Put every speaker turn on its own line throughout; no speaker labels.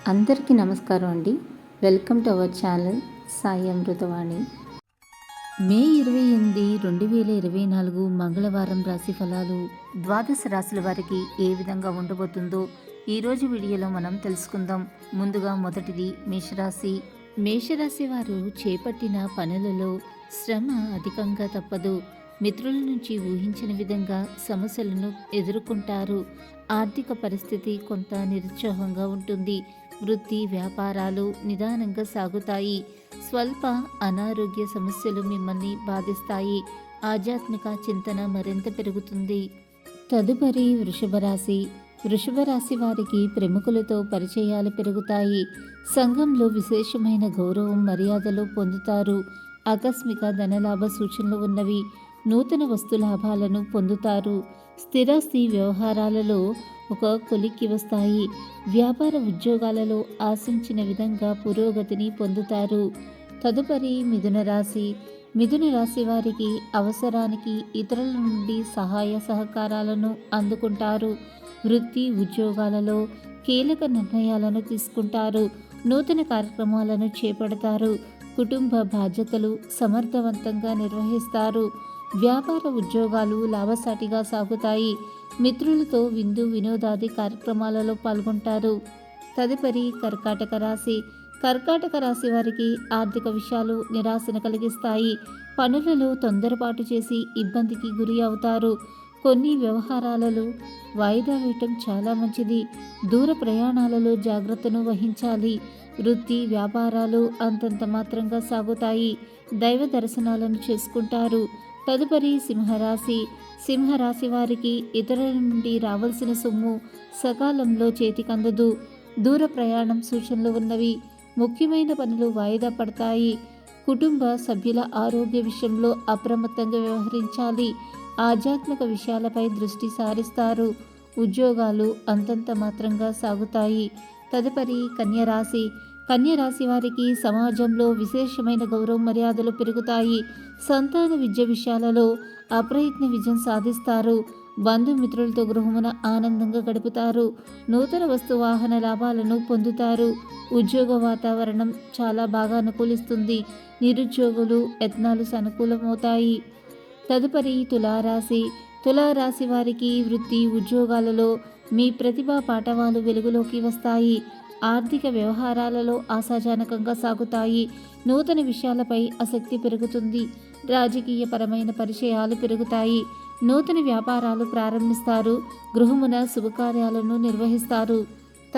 అందరికీ నమస్కారం అండి. Welcome to our channel Sai Amritavani. May 28, 2024 మంగళవారం రాశి ఫలాలు ద్వాదశ రాశుల వారికి ఏ విధంగా ఉండబోతుందో ఈరోజు వీడియోలో మనం తెలుసుకుందాం. ముందుగా మొదటిది మేషరాశి. మేషరాశి వారు చేపట్టిన పనులలో శ్రమ అధికంగా తప్పదు. మిత్రుల నుంచి ఊహించిన విధంగా సమస్యలను ఎదుర్కొంటారు. ఆర్థిక పరిస్థితి కొంత నిరుత్సాహంగా ఉంటుంది. వృత్తి వ్యాపారాలు నిదానంగా సాగుతాయి. స్వల్ప అనారోగ్య సమస్యలు మిమ్మల్ని బాధిస్తాయి. ఆధ్యాత్మిక చింతన మరింత పెరుగుతుంది. తదుపరి వృషభ రాశి. వృషభ రాశి వారికి ప్రముఖులతో పరిచయాలు పెరుగుతాయి. సంఘంలో విశేషమైన గౌరవం మర్యాదలు పొందుతారు. ఆకస్మిక ధనలాభ సూచనలు ఉన్నవి. నూతన వస్తు లాభాలను పొందుతారు. స్థిరాస్తి వ్యవహారాలలో ఒక కొలిక్కి వస్తాయి. వ్యాపార ఉద్యోగాలలో ఆశించిన విధంగా పురోగతిని పొందుతారు. తదుపరి మిథున రాశి. మిథున రాశి వారికి అవసరానికి ఇతరుల నుండి సహాయ సహకారాలను అందుకుంటారు. వృత్తి ఉద్యోగాలలో కీలక నిర్ణయాలను తీసుకుంటారు. నూతన కార్యక్రమాలను చేపడతారు. కుటుంబ బాధ్యతలు సమర్థవంతంగా నిర్వహిస్తారు. వ్యాపార ఉద్యోగాలు లాభసాటిగా సాగుతాయి. మిత్రులతో విందు వినోదాది కార్యక్రమాలలో పాల్గొంటారు. తదుపరి కర్కాటక రాశి. కర్కాటక రాశి వారికి ఆర్థిక విషయాలు నిరాశను కలిగిస్తాయి. పనులలో తొందరపాటు చేసి ఇబ్బందికి గురి అవుతారు. కొన్ని వ్యవహారాలలో వాయిదా వేయటం చాలా మంచిది. దూర ప్రయాణాలలో జాగ్రత్తను వహించాలి. వృత్తి వ్యాపారాలు అంతంత మాత్రంగా సాగుతాయి. దైవ దర్శనాలను చేసుకుంటారు. తదుపరి సింహరాశి. సింహరాశి వారికి ఇతరుల నుండి రావాల్సిన సొమ్ము సకాలంలో చేతికందదు. దూర ప్రయాణం సూచనలు ఉన్నవి. ముఖ్యమైన పనులు వాయిదా పడతాయి. కుటుంబ సభ్యుల ఆరోగ్య విషయంలో అప్రమత్తంగా వ్యవహరించాలి. ఆధ్యాత్మిక విషయాలపై దృష్టి సారిస్తారు. ఉద్యోగాలు అంతంత మాత్రంగా సాగుతాయి. తదుపరి కన్యరాశి. కన్యరాశి వారికి సమాజంలో విశేషమైన గౌరవ మర్యాదలు పెరుగుతాయి. సంతాన విద్య విషయాలలో అప్రయత్న విజయం సాధిస్తారు. బంధుమిత్రులతో గృహమున ఆనందంగా గడుపుతారు. నూతన వస్తు వాహన లాభాలను పొందుతారు. ఉద్యోగ వాతావరణం చాలా బాగా అనుకూలిస్తుంది. నిరుద్యోగులు యత్నాలు సానుకూలమవుతాయి. తదుపరి తులారాశి. తులారాశి వారికి వృత్తి ఉద్యోగాలలో మీ ప్రతిభా పాఠవాలు వెలుగులోకి వస్తాయి. ఆర్థిక వ్యవహారాలలో ఆశాజనకంగా సాగుతాయి. నూతన విషయాలపై ఆసక్తి పెరుగుతుంది. రాజకీయపరమైన పరిచయాలు పెరుగుతాయి. నూతన వ్యాపారాలు ప్రారంభిస్తారు. గృహమున శుభకార్యాలను నిర్వహిస్తారు.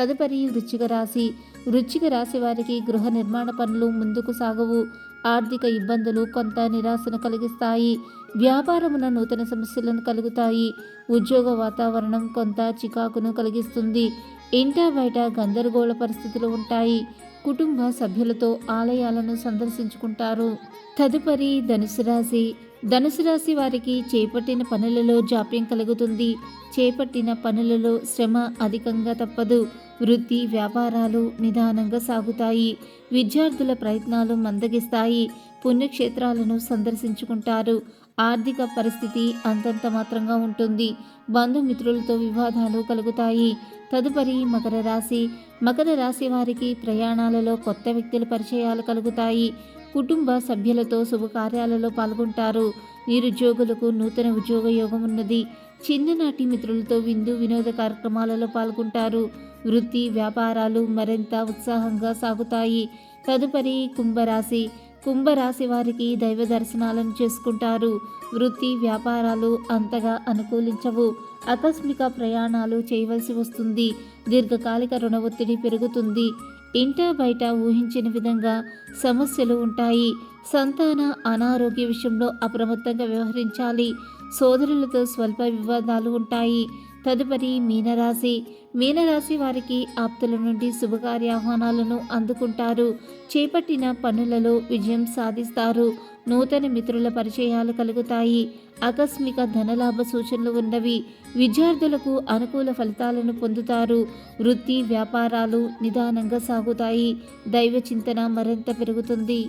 తదుపరి వృశ్చిక రాశి. వృశ్చిక రాశి వారికి గృహ నిర్మాణ పనులు ముందుకు సాగవు. ఆర్థిక ఇబ్బందులు కొంత నిరాశను కలిగిస్తాయి. వ్యాపారమున నూతన సమస్యలను కలుగుతాయి. ఉద్యోగ వాతావరణం కొంత చికాకును కలిగిస్తుంది. ఇంట బయట గందరగోళ పరిస్థితులు ఉంటాయి. కుటుంబ సభ్యులతో ఆలయాలను సందర్శించుకుంటారు. తదుపరి ధనుసు రాశి. ధనుసు రాశి వారికి చేపట్టిన పనులలో జాప్యం కలుగుతుంది. చేపట్టిన పనులలో శ్రమ అధికంగా తప్పదు. వృత్తి వ్యాపారాలు నిదానంగా సాగుతాయి. విద్యార్థుల ప్రయత్నాలు మందగిస్తాయి. పుణ్యక్షేత్రాలను సందర్శించుకుంటారు. ఆర్థిక పరిస్థితి అంతంత మాత్రంగా ఉంటుంది. బంధుమిత్రులతో వివాదాలు కలుగుతాయి. తదుపరి మకర రాశి. మకర రాశి వారికి ప్రయాణాలలో కొత్త వ్యక్తుల పరిచయాలు కలుగుతాయి. కుటుంబ సభ్యులతో శుభకార్యాలలో పాల్గొంటారు. నిరుద్యోగులకు నూతన ఉద్యోగ యోగం ఉన్నది. చిన్ననాటి మిత్రులతో విందు వినోద కార్యక్రమాలలో పాల్గొంటారు. వృత్తి వ్యాపారాలు మరింత ఉత్సాహంగా సాగుతాయి. తదుపరి కుంభరాశి. కుంభరాశి వారికి దైవ దర్శనాలను చేసుకుంటారు. వృత్తి వ్యాపారాలు అంతగా అనుకూలించవు. ఆకస్మిక ప్రయాణాలు చేయవలసి వస్తుంది. దీర్ఘకాలిక రుణ ఒత్తిడి పెరుగుతుంది. ఇంట బయట ఊహించిన విధంగా సమస్యలు ఉంటాయి. సంతాన అనారోగ్య విషయంలో అప్రమత్తంగా వ్యవహరించాలి. సోదరులతో స్వల్ప వివాదాలు ఉంటాయి. తదుపరి మీనరాశి. మీనరాశి వారికి ఆప్తుల నుండి శుభకార్యాహ్వానాలను అందుకుంటారు. చేపట్టిన పనులలో విజయం సాధిస్తారు. నూతన మిత్రుల పరిచయాలు కలుగుతాయి. ఆకస్మిక ధనలాభ సూచనలు ఉన్నవి. విద్యార్థులకు అనుకూల ఫలితాలను పొందుతారు. వృత్తి వ్యాపారాలు నిదానంగా సాగుతాయి. దైవ చింతన మరింత పెరుగుతుంది.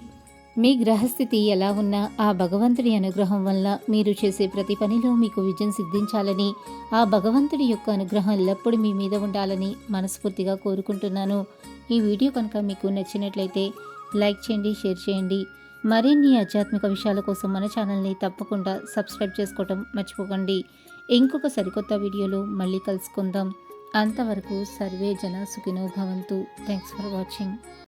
మీ గ్రహస్థితి ఎలా ఉన్నా ఆ భగవంతుడి అనుగ్రహం వల్ల మీరు చేసే ప్రతి పనిలో మీకు విజయం సిద్ధించాలని, ఆ భగవంతుడి యొక్క అనుగ్రహం ఎల్లప్పుడూ మీ మీద ఉండాలని మనస్ఫూర్తిగా కోరుకుంటున్నాను. ఈ వీడియో కనుక మీకు నచ్చినట్లయితే లైక్ చేయండి, షేర్ చేయండి. మరిన్ని ఆధ్యాత్మిక విషయాల కోసం మన ఛానల్ని తప్పకుండా సబ్స్క్రైబ్ చేసుకోవటం మర్చిపోకండి. ఇంకొక సరికొత్త వీడియోలో మళ్ళీ కలుసుకుందాం. అంతవరకు సర్వే జన సుఖినో భవంతు. Thanks for watching.